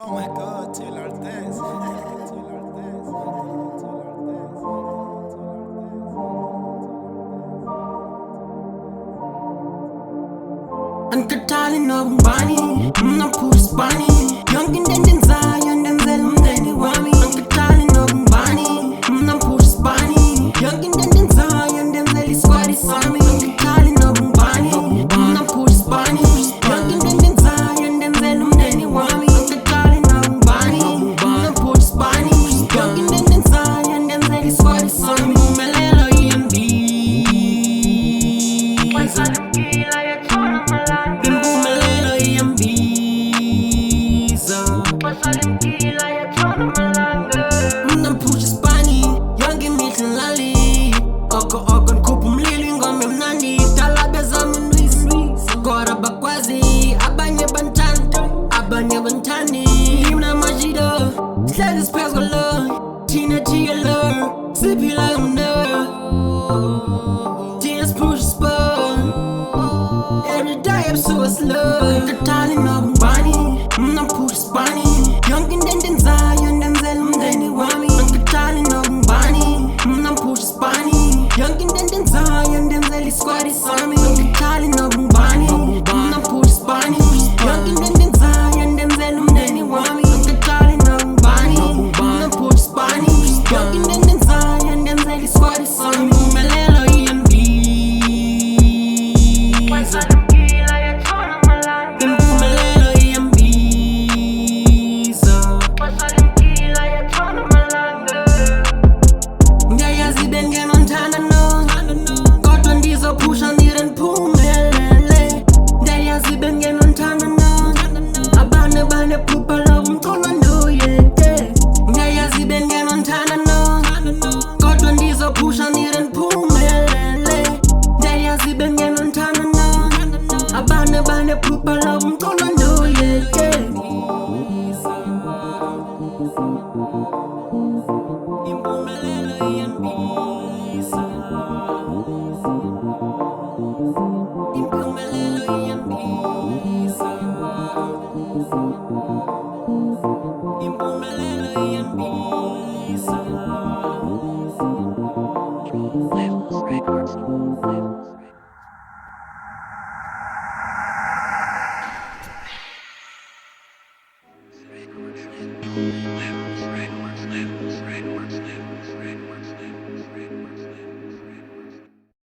Oh my god, TLR DezZ. Ankatali no Ngwane, Ispani. Young in DezZ, young DezZ, mdeni wami. Ankatali no Ngwane, Ispani. Young in DezZ, young DezZ, Squad Ispani. Ankatali no Ngwane, Ispani. Young in DezZ, young DezZ, mdeni wami. Ankatali no Ngwane, Ispani. Young in DezZ, young DezZ, Squad Ispani. Melelo EMB. Zippy like I'm never. Just push spur. Every day I'm so slow. Katali no Ngwane, Ispani. Young in DezZ, young DezZ, mdeni wami. Katali no Ngwane, Ispani. Young in DezZ, young DezZ, Squad Ispani. Katali no Ngwane, Ispani. Young in DezZ, young DezZ, mdeni wami. Katali no Ngwane, Ispani. Young in DezZ, young DezZ, Squad Ispani. Melelo EMB. Abane pupa love